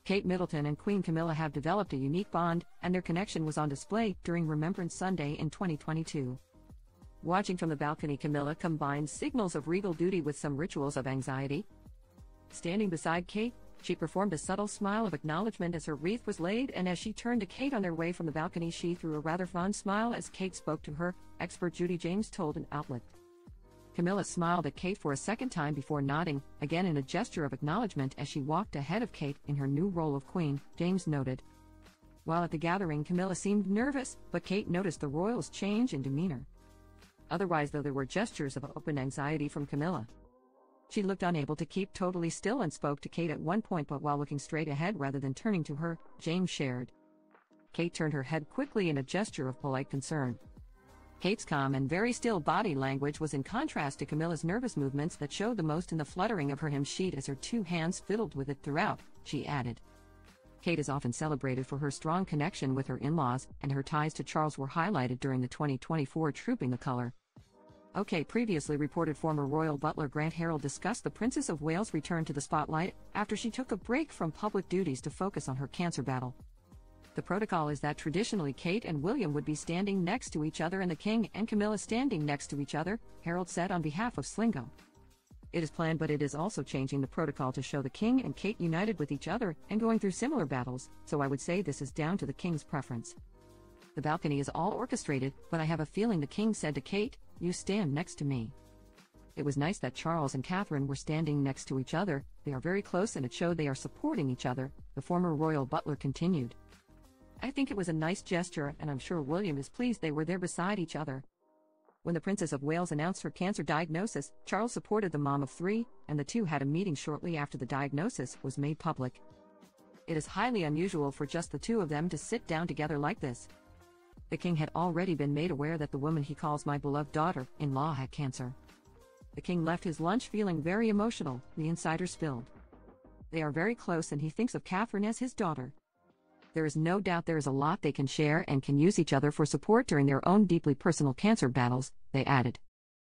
Kate Middleton and Queen Camilla have developed a unique bond, and their connection was on display during Remembrance Sunday in 2022. Watching from the balcony, Camilla combines signals of regal duty with some rituals of anxiety. Standing beside Kate, she performed a subtle smile of acknowledgement as her wreath was laid, and as she turned to Kate on their way from the balcony, she threw a rather fond smile as Kate spoke to her, expert Judy James told an outlet. Camilla smiled at Kate for a second time before nodding, again in a gesture of acknowledgement as she walked ahead of Kate in her new role of queen, James noted. While at the gathering, Camilla seemed nervous, but Kate noticed the royals' change in demeanor. Otherwise, though, there were gestures of open anxiety from Camilla. She looked unable to keep totally still and spoke to Kate at one point, but while looking straight ahead rather than turning to her, James shared. Kate turned her head quickly in a gesture of polite concern. Kate's calm and very still body language was in contrast to Camilla's nervous movements that showed the most in the fluttering of her hymn sheet as her two hands fiddled with it throughout, she added. Kate is often celebrated for her strong connection with her in-laws, and her ties to Charles were highlighted during the 2024 Trooping the Colour. OK previously reported former royal butler Grant Harold discussed the Princess of Wales' return to the spotlight after she took a break from public duties to focus on her cancer battle. The protocol is that traditionally Kate and William would be standing next to each other and the King and Camilla standing next to each other, Harold said on behalf of Slingo. It is planned, but it is also changing the protocol to show the King and Kate united with each other and going through similar battles, so I would say this is down to the King's preference. The balcony is all orchestrated, but I have a feeling the King said to Kate, "You stand next to me." It was nice that Charles and Catherine were standing next to each other. They are very close and it showed they are supporting each other, the former royal butler continued. I think it was a nice gesture, and I'm sure William is pleased they were there beside each other. When the Princess of Wales announced her cancer diagnosis, Charles supported the mom of three, and the two had a meeting shortly after the diagnosis was made public. It is highly unusual for just the two of them to sit down together like this. The King had already been made aware that the woman he calls my beloved daughter-in-law had cancer. The King left his lunch feeling very emotional, the insider spilled. They are very close and he thinks of Catherine as his daughter. There is no doubt there is a lot they can share and can use each other for support during their own deeply personal cancer battles, they added.